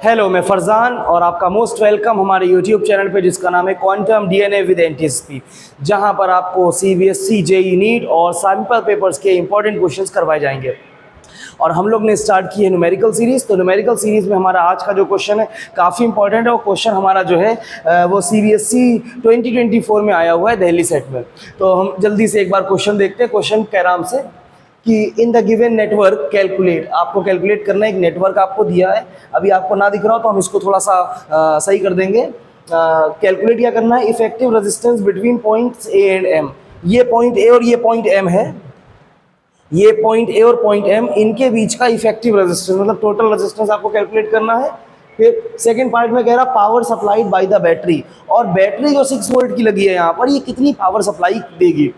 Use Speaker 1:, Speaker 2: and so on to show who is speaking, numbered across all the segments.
Speaker 1: Hello, मैं फरजान और आपका मोस्ट वेलकम हमारे यूट्यूब चैनल पे जिसका नाम है क्वांटम डीएनए विद एनटीएसपी, जहां पर आपको सीबीएसई, जेईई नीट और सैंपल पेपर्स के इंपॉर्टेंट क्वेश्चंस करवाए जाएंगे। और हम लोग ने स्टार्ट की है न्यूमेरिकल सीरीज़। तो न्यूमेरिकल सीरीज़ में हमारा आज का जो क्वेश्चन है काफ़ी इंपॉर्टेंट है। और क्वेश्चन हमारा जो है वो सीबीएसई 2024 में आया हुआ है दिल्ली सेट में। तो हम जल्दी से एक बार क्वेश्चन देखते हैं। क्वेश्चन कह रहा हमसे कि in the given network calculate, आपको कैलकुलेट करना है। एक नेटवर्क आपको दिया है, अभी आपको ना दिख रहा हो तो हम इसको थोड़ा सा सही कर देंगे। कैलकुलेट क्या करना है? Effective resistance between points A and M. ये पॉइंट ए और ये पॉइंट एम है, ये पॉइंट ए और पॉइंट एम, इनके बीच का इफेक्टिव रेजिस्टेंस मतलब टोटल रेजिस्टेंस आपको कैलकुलेट करना है। फिर सेकंड पार्ट में कह रहा power supplied by the battery, और बैटरी जो 6 वोल्ट की लगी है यहाँ पर, ये कितनी पावर सप्लाई देगी।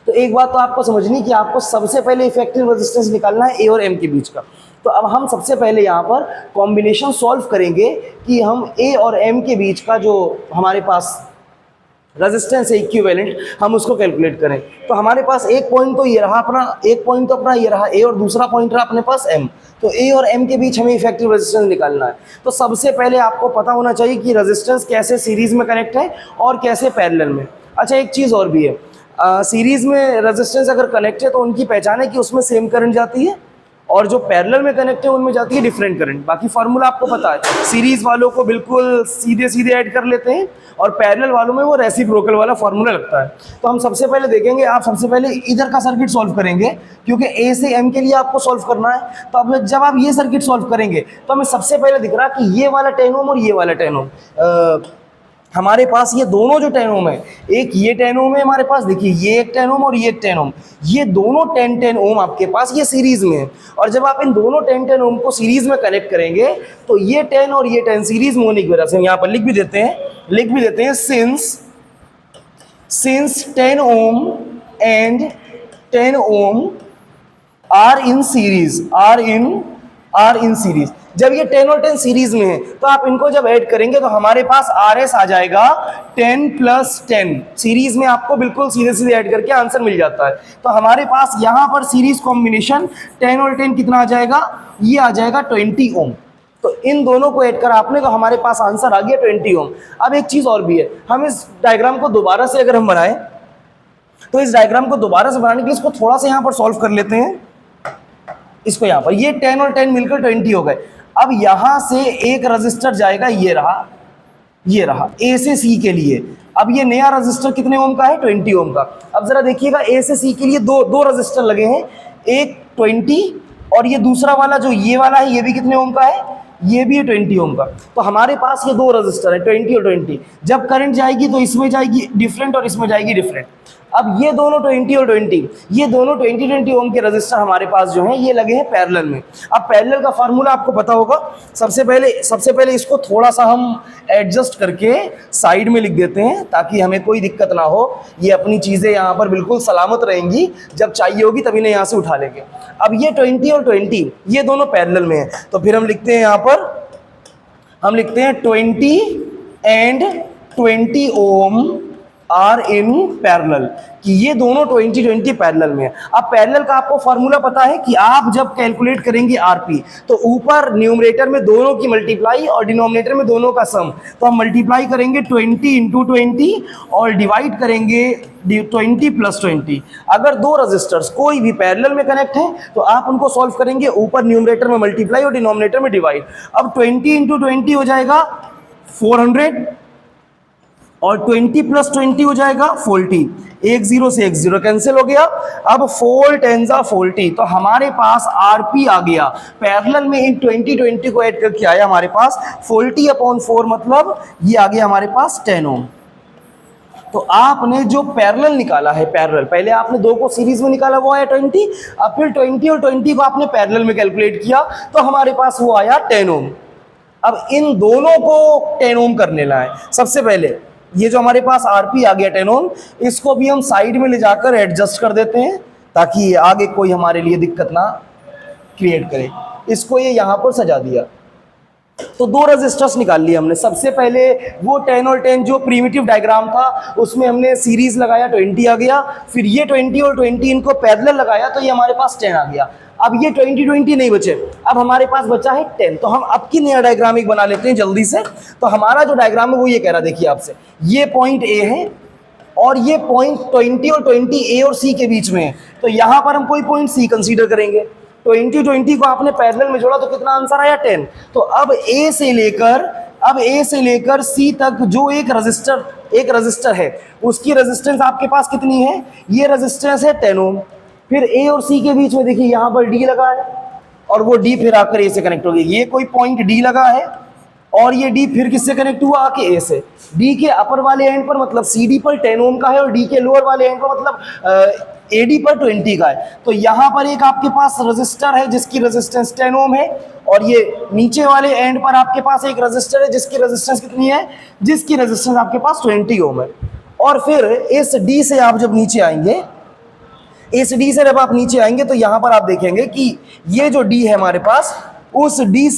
Speaker 1: तो एक बात तो आपको समझनी कि आपको सबसे पहले इफेक्टिव रेजिस्टेंस निकालना है ए और एम के बीच का। तो अब हम सबसे पहले यहाँ पर कॉम्बिनेशन सॉल्व करेंगे कि हम ए और एम के बीच का जो हमारे पास रेजिस्टेंस है इक्विवेलेंट, हम उसको कैलकुलेट करें। तो हमारे पास एक पॉइंट तो ये रहा अपना, एक पॉइंट तो अपना ये रहा ए, और दूसरा पॉइंट रहा अपने पास एम। तो ए और एम के बीच हमें इफेक्टिव रेजिस्टेंस निकालना है। तो सबसे पहले आपको पता होना चाहिए कि रेजिस्टेंस कैसे सीरीज में कनेक्ट है और कैसे पैरेलल में। अच्छा, एक चीज़ और भी है, सीरीज में रेजिस्टेंस अगर कनेक्ट है तो उनकी पहचान है कि उसमें सेम करंट जाती है, और जो पैरेलल में कनेक्ट है उनमें जाती है डिफरेंट करंट। बाकी फार्मूला आपको पता है, सीरीज वालों को बिल्कुल सीधे सीधे ऐड कर लेते हैं और पैरेलल वालों में वो रेसिप्रोकल वाला फार्मूला लगता है। तो हम सबसे पहले देखेंगे, आप सबसे पहले इधर का सर्किट सॉल्व करेंगे क्योंकि ए से एम के लिए आपको सॉल्व करना है। तो अब जब आप ये सर्किट सॉल्व करेंगे तो हमें सबसे पहले दिख रहा कि ये वाला 10 ओम और ये वाला 10 ओम, हमारे पास ये दोनों जो 10 ओम है, एक ये 10 ओम है हमारे पास, देखिए ये एक 10 ओम और ये 10 ओम, ये दोनों 10 ओम आपके पास ये सीरीज में है। और जब आप इन दोनों 10 ओम को सीरीज में कनेक्ट करेंगे तो ये 10 और ये 10 सीरीज में होने की वजह से हम यहाँ पर लिख भी देते हैं since 10 ohm and 10 ohm are in series. जब ये 10 और 10 सीरीज में है तो आप इनको जब ऐड करेंगे तो हमारे पास RS आ जाएगा 10 + 10। सीरीज में आपको बिल्कुल सीधे सीधे ऐड करके आंसर मिल जाता है। तो हमारे पास यहाँ पर सीरीज कॉम्बिनेशन 10 और 10 कितना आ जाएगा? ये आ जाएगा 20 ओम। तो इन दोनों को ऐड कर आपने तो हमारे पास आंसर आ गया 20 ओम। अब एक चीज और भी है, हम इस डायग्राम को दोबारा से अगर हम बनाए तो इस डायग्राम को दोबारा से बनाने के लिए इसको थोड़ा सा यहाँ पर सॉल्व कर लेते हैं। इसको यहाँ पर ये 10 और 10 मिलकर 20 हो गए। अब यहां से एक रजिस्टर जाएगा, ये रहा ए से सी के लिए। अब ये नया रजिस्टर कितने ओम का है? 20 ओम का। अब जरा देखिएगा, ए से सी के लिए दो रजिस्टर लगे हैं, एक 20 और ये दूसरा वाला जो ये वाला है ये भी कितने ओम का है? ये भी है 20 ओम का। तो हमारे पास ये दो रजिस्टर है 20 और 20। जब करंट जाएगी तो इसमें जाएगी डिफरेंट और इसमें जाएगी डिफरेंट। अब ये दोनों 20 और 20, ये दोनों 20 ओम के रजिस्टर हमारे पास जो हैं ये लगे हैं पैरेलल में। अब पैरेलल का फार्मूला आपको पता होगा। सबसे पहले इसको थोड़ा सा हम एडजस्ट करके साइड में लिख देते हैं ताकि हमें कोई दिक्कत ना हो। ये अपनी चीज़ें यहाँ पर बिल्कुल सलामत रहेंगी, जब चाहिए होगी तभी इन्हें यहाँ से उठा लेंगे। अब ये 20 और 20 ये दोनों पैरेलल में है, तो फिर हम लिखते हैं यहाँ पर, हम लिखते हैं 20 and 20 ohm are in parallel, कि ये दोनों 20 पैरेलल में है। अब पैरेलल का आपको फार्मूला पता है कि आप जब कैलकुलेट करेंगे आरपी तो ऊपर न्यूमरेटर में दोनों की मल्टीप्लाई और डिनोमिनेटर में दोनों का सम। तो हम मल्टीप्लाई करेंगे 20 × 20 और डिवाइड करेंगे 20 + 20। अगर दो रजिस्टर्स कोई भी पैरेलल में कनेक्ट हैं तो आप उनको सॉल्व करेंगे, ऊपर न्यूमरेटर में मल्टीप्लाई और डिनोमिनेटर में डिवाइड। अब 20 × 20 हो जाएगा 400 और 20 + 20 हो जाएगा 40। एक 0 से एक 0 कैंसिल हो गया। अब 4 10 40, तो हमारे पास आरपी आ गया। पैरेलल में इन 20 को ऐड करके आया हमारे पास 40/4, मतलब ये आ गया हमारे पास 10 ओम। तो आपने जो पैरेलल निकाला है, पैरेलल पहले आपने दो को सीरीज में निकाला, वो आया 20। अब फिर 20 और 20 को आपने पैरेलल में कैलकुलेट किया तो हमारे पास वो आया 10 ओम। अब इन दोनों को 10 ओम कर लेना है। सबसे पहले ये जो हमारे पास आरपी आ गया 10 ओम, इसको भी हम साइड में ले जाकर एडजस्ट कर देते हैं ताकि आगे कोई हमारे लिए दिक्कत ना क्रिएट करे। इसको ये यहाँ पर सजा दिया। तो दो रेजिस्टर्स निकाल लिए हमने। सबसे पहले वो 10 और 10 जो प्रीमिटिव डायग्राम था उसमें हमने सीरीज लगाया, 20 आ गया। फिर ये 20 और 20 इनको पैरेलल लगाया तो ये हमारे पास 10 आ गया। अब ये 20 नहीं बचे, अब हमारे पास बचा है 10। तो हम अब की नया डायग्राम एक बना लेते हैं जल्दी से। तो हमारा जो डायग्राम है वो ये कह रहा है, देखिए आपसे, ये पॉइंट ए है और ये पॉइंट 20 और 20 ए और सी के बीच में है। तो यहां पर हम कोई पॉइंट सी कंसीडर करेंगे। 20 को आपने पैरेलल में जोड़ा तो कितना आंसर आया 10। तो अब ए से लेकर सी तक जो एक रजिस्टर है उसकी रेजिस्टेंस आपके पास कितनी है, ये रेजिस्टेंस है 10 ओम। फिर ए और सी के बीच में देखिए यहां पर डी लगा है और वो डी फिर आकर ए से कनेक्ट हो गई। ये कोई पॉइंट डी लगा है और ये डी फिर किससे कनेक्ट हुआ, आके ए से। डी के अपर वाले एंड पर मतलब सी डी पर 10 ओम का है और डी के लोअर वाले एंड पर मतलब ए डी पर 20 का है। तो यहाँ पर एक आपके पास रजिस्टर है जिसकी रेजिस्टेंस 10 ओम है और ये नीचे वाले एंड पर आपके पास एक रजिस्टर है जिसकी रेजिस्टेंस कितनी है, जिसकी रेजिस्टेंस आपके पास 20 ओम है। और फिर इस डी से आप जब नीचे आएंगे, इस डी से जब आप नीचे आएंगे तो यहाँ पर आप देखेंगे कि ये जो डी है हमारे पास, उस डी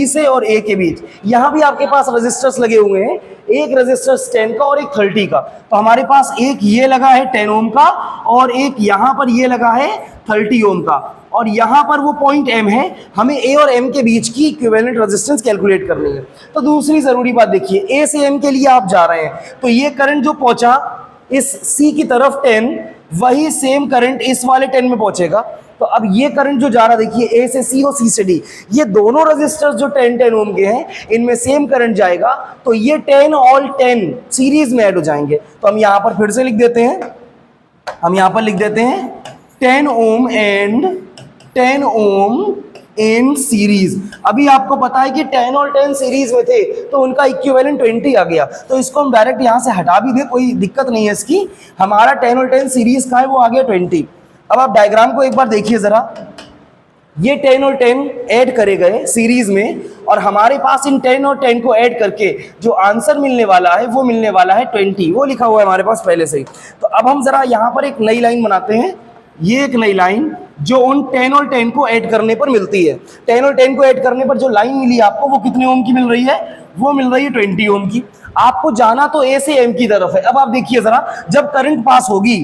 Speaker 1: से और ए के बीच यहां भी आपके पास रेजिस्टर्स लगे हुए हैं, एक रेजिस्टर 10 का और एक 30 का। तो हमारे पास एक ये लगा है 10 ओम का और एक यहां पर ये लगा है 30 ओम का और यहां पर वो पॉइंट एम है। हमें ए और एम के बीच की इक्विवेलेंट रेजिस्टेंस कैलकुलेट करनी है। तो दूसरी जरूरी बात देखिए, ए से एम के लिए आप जा रहे हैं तो ये करंट जो पहुंचा इस सी की तरफ 10, वही सेम करंट इस वाले 10 में पहुंचेगा। तो अब ये करंट जो जा रहा देखिए ए से सी और सी से डी, ये दोनों रेजिस्टर्स जो 10 ओम के हैं इनमें सेम करंट जाएगा। तो ये 10 और 10 सीरीज में ऐड हो जाएंगे। तो हम यहां पर फिर से लिख देते हैं, 10 ohm and 10 Om in series. अभी आपको पता है कि 10 और 10 सीरीज में थे तो उनका इक्विवेलेंट 20 आ गया। तो इसको हम डायरेक्ट यहां से हटा भी दें, कोई दिक्कत नहीं है इसकी। हमारा 10 और 10 सीरीज का है, वो आ गया 20। अब आप डायग्राम को एक बार देखिए जरा, ये 10 और 10 ऐड करे गए सीरीज में और हमारे पास इन 10 और 10 को ऐड करके जो आंसर मिलने वाला है वो मिलने वाला है 20। वो लिखा हुआ है हमारे पास पहले से ही। तो अब हम जरा यहाँ पर एक नई लाइन बनाते हैं, ये एक नई लाइन जो उन 10 और 10 को ऐड करने पर मिलती है। 10 और 10 को ऐड करने पर जो लाइन मिली आपको वो कितने ओम की मिल रही है, वो मिल रही है 20 ओम की। आपको जाना तो ए से एम की तरफ है। अब आप देखिए जरा, जब करंट पास होगी,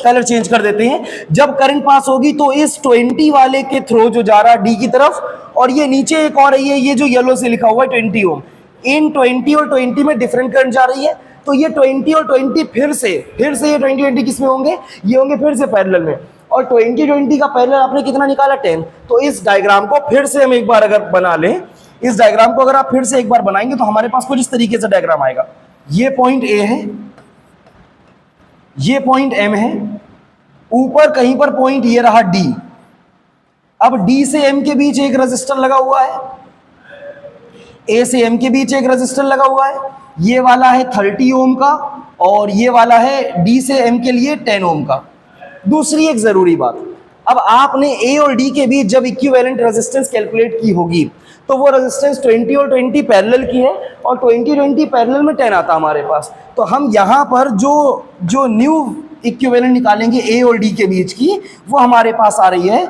Speaker 1: कलर चेंज कर देते हैं, जब करंट पास होगी तो इस 20 वाले के थ्रू जो जा रहा है डी की तरफ, और ये नीचे एक और है, ये जो येलो से लिखा हुआ है 20 ओम, इन 20 और 20 में डिफरेंट करंट जा रही है। तो ये 20 और 20 फिर से ये 20 किस में होंगे, ये होंगे फिर से पैरेलल में। और 20 का पैरेलल आपने कितना निकाला, 10। तो इस डायग्राम को फिर से हम एक बार अगर बना लें, इस डायग्राम को अगर आप फिर से एक बार बनाएंगे तो हमारे पास कुछ इस तरीके से डायग्राम आएगा। ये पॉइंट ए है, ये पॉइंट एम है, ऊपर कहीं पर पॉइंट ये रहा डी। अब डी से एम के बीच एक रेजिस्टर लगा हुआ है, ए से एम के बीच एक रेजिस्टर लगा हुआ है, ये वाला है 30 ओम का और ये वाला है डी से एम के लिए 10 ओम का। दूसरी एक जरूरी बात, अब आपने ए और डी के बीच जब इक्विवेलेंट रेजिस्टेंस कैलकुलेट की होगी तो वो रेजिस्टेंस 20 और 20 पैरेलल की है और 20 पैरेलल में 10 आता हमारे पास। तो हम यहाँ पर जो न्यू इक्विवेलेंट निकालेंगे ए और डी के बीच की, वो हमारे पास आ रही है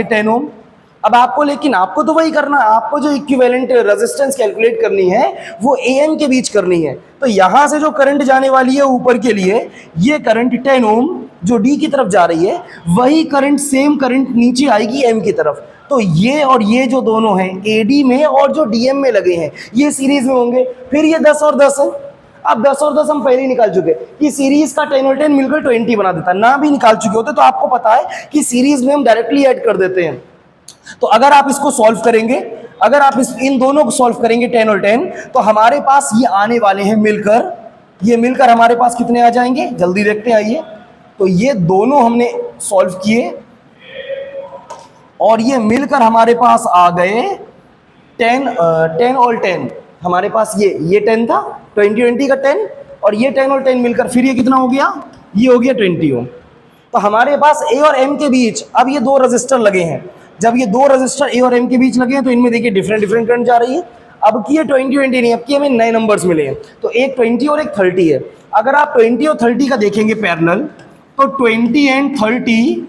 Speaker 1: 10 ओम। अब आपको, लेकिन आपको तो वही करना है, आपको जो इक्विवेलेंट रेजिस्टेंस कैलकुलेट करनी है वो ए एम के बीच करनी है। तो यहाँ से जो करंट जाने वाली है ऊपर के लिए, ये करंट 10 ओम जो डी की तरफ जा रही है, वही करंट सेम करंट नीचे आएगी एम की तरफ। तो ये और ये जो दोनों हैं ए डी में और जो डी एम में लगे हैं, ये सीरीज में होंगे। फिर ये 10 और 10 है। अब 10 और 10 हम पहले ही निकाल चुके कि सीरीज का 10 और 10 मिलकर 20 बना देता है। ना भी निकाल चुके होते तो आपको पता है कि सीरीज में हम डायरेक्टली ऐड कर देते हैं। तो अगर आप इसको सॉल्व करेंगे, अगर आप इन दोनों को सॉल्व करेंगे 10 और 10, तो हमारे पास ये आने वाले हैं मिलकर, ये मिलकर हमारे पास कितने आ जाएंगे, जल्दी देखते हैं, आइए। तो ये दोनों हमने सॉल्व किए और ये मिलकर हमारे पास आ गए 10 और 10। हमारे पास ये 10 था, 20 का 10, और ये 10 और 10 मिलकर फिर ये कितना हो गया, ये हो गया 20 ओम। तो हमारे पास ए और एम के बीच अब ये दो रजिस्टर लगे हैं। जब ये दो रजिस्टर ए और एम के बीच लगे हैं तो इनमें देखिए डिफरेंट करंट जा रही है। अब की ये 20 नहीं, अब की हमें नए नंबर्स मिले हैं। तो एक 20 और एक 30 है। अगर आप 20 और 30 का देखेंगे पैरेलल, तो 20 एंड 30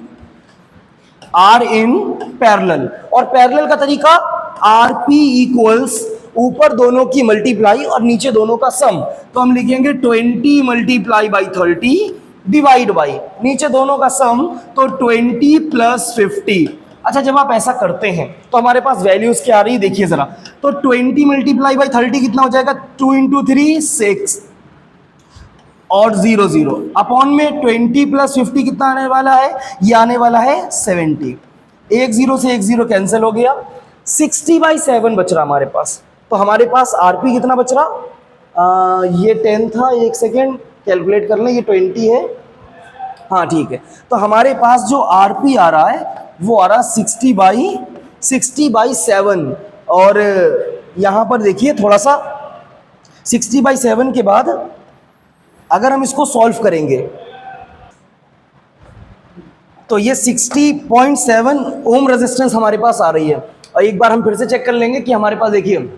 Speaker 1: आर इन पैरेलल। और पैरेलल का तरीका आर पी इक्वल्स ऊपर दोनों की मल्टीप्लाई और नीचे दोनों का सम, तो हम लिखेंगे 20 मल्टीप्लाई बाई 30 डिवाइड बाई नीचे दोनों का सम, तो 20 प्लस 50। अच्छा, जब आप ऐसा करते हैं तो हमारे पास वैल्यूज क्या आ रही है देखिए जरा, तो 20 मल्टीप्लाई बाई 30 कितना हो जाएगा, 2 इंटू 3 6 और 0 0 अपॉन में 20 प्लस 50 कितना आने वाला है, ये आने वाला है 70। एक जीरो से एक जीरो कैंसिल हो गया, 60/7 बच रहा हमारे पास। तो हमारे पास आरपी कितना बच रहा, ये 10 था, एक सेकेंड कैलकुलेट कर लें, ये 20 है, हाँ ठीक है। तो हमारे पास जो आरपी आ रहा है वो आ रहा 60/7। और यहाँ पर देखिए थोड़ा सा 60/7 के बाद अगर हम इसको सॉल्व करेंगे तो ये 60.7 ओम रेजिस्टेंस हमारे पास आ रही है। और एक बार हम फिर से चेक कर लेंगे कि हमारे पास देखिए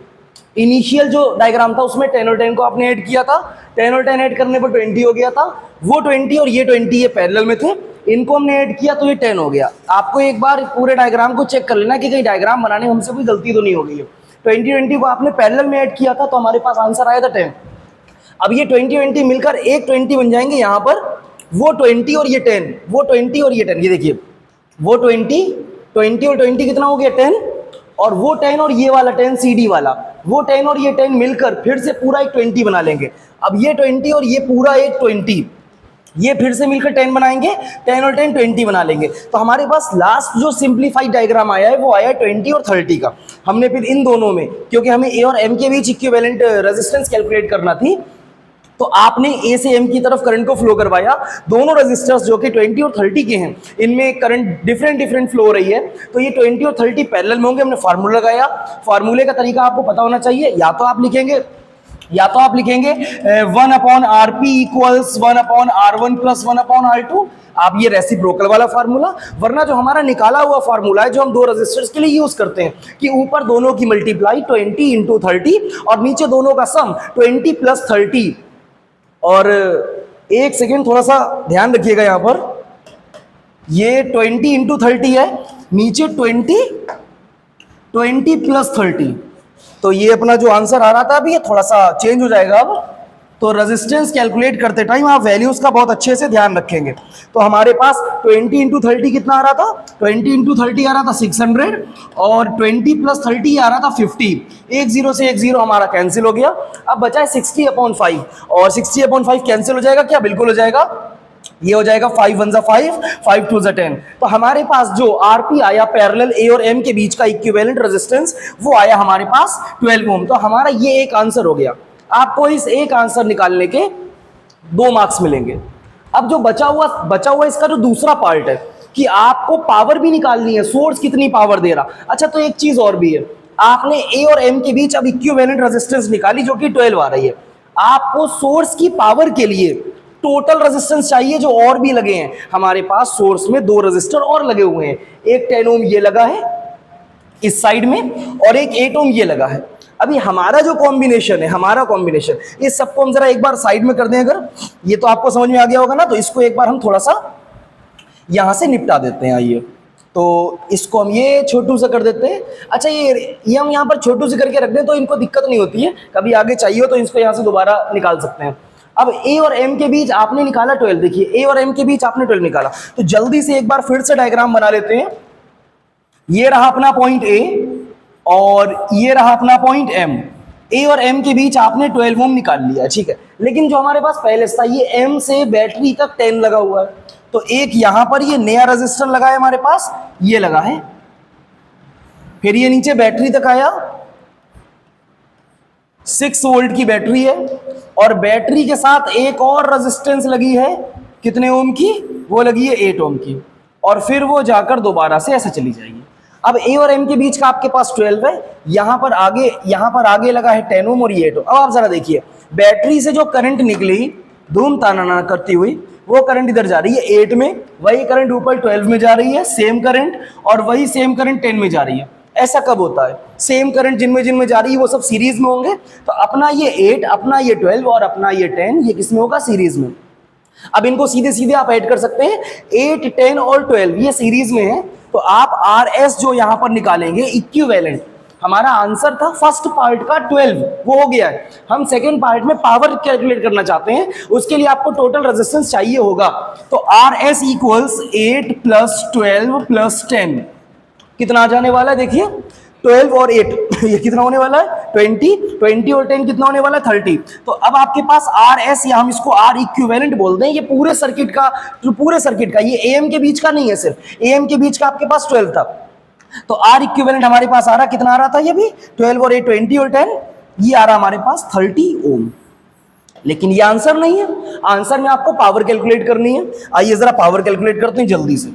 Speaker 1: इनिशियल जो डायग्राम था उसमें 10 और 10 को आपने ऐड किया था, 10 और 10 ऐड करने पर 20 हो गया था, वो 20 और ये 20 ये पैरेलल में थे, इनको हमने ऐड किया तो ये 10 हो गया। आपको एक बार पूरे डायग्राम को चेक कर लेना कि कहीं डायग्राम बनाने में हमसे कोई गलती तो नहीं हो गई है। 20 को आपने पैरेलल में ऐड किया था तो हमारे पास आंसर आया था 10। अब ये 20 मिलकर एक 20 बन जाएंगे, यहाँ पर वो 20 और ये 10, वो 20 और ये 10, ये देखिए वो 20 और 20 कितना हो गया 10, और वो 10 और ये वाला 10 CD वाला, वो 10 और ये 10 मिलकर फिर से पूरा एक 20 बना लेंगे। अब ये 20 और ये पूरा एक 20 ये फिर से मिलकर 10 बनाएंगे, 10 और 10 20 बना लेंगे। तो हमारे पास लास्ट जो सिंप्लीफाइड डायग्राम आया है वो आया है 20 और 30 का। हमने फिर इन दोनों में, क्योंकि हमें ए और एम के बीच इक्विवेलेंट रेजिस्टेंस कैलकुलेट करना थी, तो आपने ए से एम की तरफ करंट को फ्लो करवाया। दोनों रेजिस्टर्स जो कि 20 और 30 के हैं, इनमें करंट डिफरेंट फ्लो हो रही है, तो ये 20 और 30 पैरेलल में होंगे। हमने फार्मूला लगाया, फार्मूले का तरीका आपको पता होना चाहिए। या तो आप लिखेंगे 1/RP equals 1/R1 plus 1/R2, आप ये रेसिप्रोकल वाला फार्मूला, वरना जो हमारा निकाला हुआ फार्मूला है जो हम दो रेजिस्टर्स के लिए यूज करते हैं कि ऊपर दोनों की मल्टीप्लाई 20 इंटू 30 और नीचे दोनों का सम 20 प्लस 30। और एक सेकेंड थोड़ा सा ध्यान रखिएगा, यहां पर ये 20 इंटू 30 है, नीचे 20 प्लस 30, तो ये अपना जो आंसर आ रहा था अभी ये थोड़ा सा चेंज हो जाएगा अब। तो रेजिस्टेंस कैलकुलेट करते टाइम आप वैल्यूज का बहुत अच्छे से ध्यान रखेंगे। तो हमारे पास 20 इंटू 30 कितना आ रहा था, 20 इंटू 30 आ रहा था 600 और 20 प्लस 30 आ रहा था 50। एक जीरो से एक जीरो हमारा कैंसिल हो गया। अब बचा है 60/5 और 60/5 कैंसिल हो जाएगा क्या, बिल्कुल हो जाएगा। ये हो जाएगा 5 1 5, 5 2 10। तो हमारे पास जो आरपी आया पैरेलल ए और एम के बीच का इक्विवेलेंट रेजिस्टेंस वो आया हमारे पास 12 ओम। तो हमारा ये एक आंसर हो गया। आपको इस एक आंसर निकालने के 2 मार्क्स मिलेंगे। अब जो बचा हुआ इसका जो दूसरा पार्ट है कि आपको पावर भी निकालनी है, सोर्स कितनी पावर दे रहा। अच्छा, तो एक चीज और भी है, आपने ए और एम के बीच अब इक्विवेलेंट रेजिस्टेंस निकाली जो कि 12 आ रही है। आपको सोर्स की पावर के लिए टोटल रेजिस्टेंस चाहिए जो और भी लगे हैं। हमारे पास सोर्स में 2 रेजिस्टर और लगे हुए हैं, एक 10 ओम ये लगा है इस साइड में और एक 8 ओम ये लगा है। अभी हमारा जो कॉम्बिनेशन है, हमारा कॉम्बिनेशन, इस सबको हम जरा एक बार साइड में कर दें। अगर ये तो आपको समझ में आ गया होगा ना, तो इसको एक बार हम थोड़ा सा यहां से निपटा देते हैं। आइए, तो इसको हम ये छोटू से कर देते हैं। अच्छा, ये हम यहाँ पर छोटू से करके रख दें तो इनको दिक्कत नहीं होती है, कभी आगे चाहिए हो तो इसको यहाँ से दोबारा निकाल सकते हैं। अब ए और एम के बीच आपने निकाला 12, देखिए ए और एम के बीच आपने 12 निकाला, तो जल्दी से एक बार फिर से डायग्राम बना लेते हैं। ये रहा अपना पॉइंट ए और ये रहा अपना पॉइंट एम। ए और एम के बीच आपने 12 ओम निकाल लिया, ठीक है। लेकिन जो हमारे पास पहले था, ये एम से बैटरी तक 10 लगा हुआ है, तो एक यहां पर ये नया रेजिस्टर लगा है हमारे पास, ये लगा है। फिर ये नीचे बैटरी तक आया, 6 वोल्ट की बैटरी है और बैटरी के साथ एक और रेजिस्टेंस लगी है, कितने ओम की, वो लगी है 8 ओम की, और फिर वो जाकर दोबारा से ऐसे चली जाएगी। अब ए और एम के बीच का आपके पास 12 है, यहां पर आगे लगा है 10 ओम और ये 8 ओम। अब आप जरा देखिए, बैटरी से जो करंट निकली धूम ताना करती हुई, वो करंट इधर जा रही है 8 में, वही करंट ऊपर 12 में जा रही है, सेम करंट, और वही सेम करंट 10 में जा रही है। ऐसा कब होता है, सेम करंट जिनमें जा रही है वो सब सीरीज में होंगे। तो अपना ये 8, अपना ये 12 और अपना ये 10, ये किसमें होगा, सीरीज में। अब इनको सीधे सीधे आप ऐड कर सकते हैं, 8, 10 और 12 ये सीरीज में है। तो आप आर एस जो यहां पर निकालेंगे इक्विवेलेंट, हमारा आंसर था फर्स्ट पार्ट का 12, वो हो गया है। हम सेकेंड पार्ट में पावर कैलकुलेट करना चाहते हैं, उसके लिए आपको टोटल रेजिस्टेंस चाहिए होगा। तो आर एस इक्वल्स 8 + 12 + 10 कितना आ जाने वाला है, देखिए 12 और 8 ये कितना होने वाला है 20 और 10 कितना होने वाला है 30। तो अब आपके पास आर एस या हम इसको आर इक्विवेलेंट बोलते हैं, ये पूरे सर्किट का, जो पूरे सर्किट का, ये एएम के बीच का नहीं है, सिर्फ एएम के बीच का आपके पास 12 था। तो आर इक्विवेलेंट हमारे पास आ रहा, कितना आ रहा था, ये भी 12 और 8 20 और 10, ये आ रहा हमारे पास 30 ओम। लेकिन ये आंसर नहीं है, आंसर में आपको पावर कैलकुलेट करनी है। आइए जरा पावर कैलकुलेट करते हैं जल्दी से।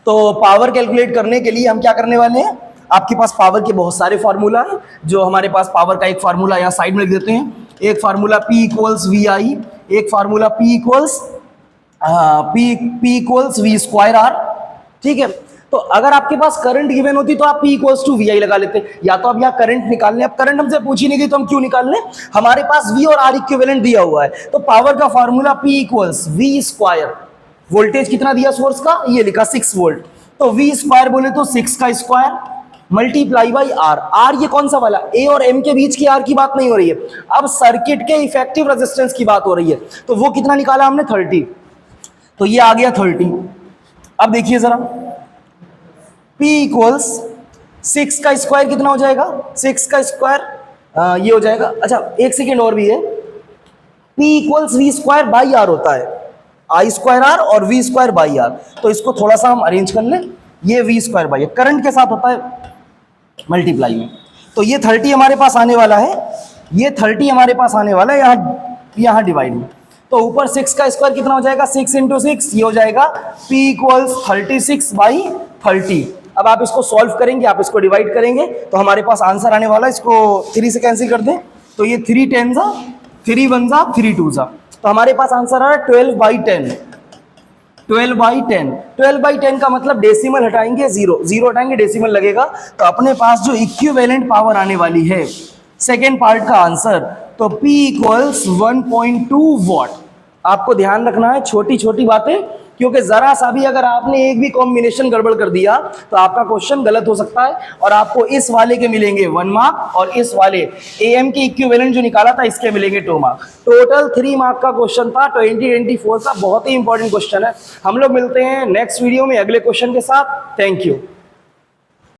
Speaker 1: तो पावर कैलकुलेट करने के लिए हम क्या करने वाले हैं, आपके पास पावर के बहुत सारे फार्मूला हैं, जो हमारे पास पावर का एक फार्मूला यहाँ साइड में लिख देते हैं। एक फार्मूला P इक्वल्स VI, एक फार्मूला P इक्वल्स V²R, ठीक है। तो अगर आपके पास करंट गिवन होती तो आप P इक्वल्स टू VI लगा लेते, या तो अब यहाँ करंट निकालने, अब करंट हमसे पूछी नहीं गई तो हम क्यों निकाल लें, हमारे पास V और R इक्विवेलेंट दिया हुआ है। तो पावर का formula P equals V², voltage कितना दिया सोर्स का, ये लिखा 6 वोल्ट, तो V² बोले तो 6 का square multiply by R। R ये कौन सा वाला, A और M के बीच की R की बात नहीं हो रही है, अब सर्किट के इफेक्टिव रेजिस्टेंस की बात हो रही है। तो वो कितना निकाला हमने 30, तो ये आ गया 30। अब देखिए जरा P इक्वल्स 6 का स्क्वायर कितना हो जाएगा, 6 का स्क्वायर ये हो जाएगा, अच्छा एक सेकेंड और भी है, P equals V² by R होता है, I²R और V² बाई R। तो इसको थोड़ा सा हम अरेंज कर लें, ये V² बाई R करंट के साथ होता है मल्टीप्लाई में। तो ये 30 हमारे पास आने वाला है, ये 30 हमारे पास आने वाला है यहाँ डिवाइड में। तो ऊपर 6 का स्क्वायर कितना हो जाएगा, 6 × 6, ये हो जाएगा P इक्वल्स 36/30। अब आप इसको सॉल्व करेंगे, आप इसको डिवाइड करेंगे तो हमारे पास आंसर आने वाला है, इसको 3 से कैंसिल कर दें तो ये 3 10 जा 3 1 जा 3 2 जा, तो हमारे पास आंसर आ रहा है 12/10। 12/10, 12/10 का मतलब डेसिमल हटाएंगे, जीरो हटाएंगे, डेसिमल लगेगा। तो अपने पास जो इक्विवेलेंट पावर आने वाली है सेकेंड पार्ट का आंसर, तो P इक्वल्स 1.2 वॉट। आपको ध्यान रखना है छोटी छोटी बातें, क्योंकि जरा सा भी अगर आपने एक भी कॉम्बिनेशन गड़बड़ कर दिया तो आपका क्वेश्चन गलत हो सकता है, और आपको इस वाले के मिलेंगे 1 मार्क, और इस वाले AM के इक्विवेलेंट जो निकाला था इसके मिलेंगे 2 मार्क। टोटल 3 मार्क का क्वेश्चन था 2024 का, बहुत ही इंपॉर्टेंट क्वेश्चन है। हम लोग मिलते हैं नेक्स्ट वीडियो में अगले क्वेश्चन के साथ। Thank you.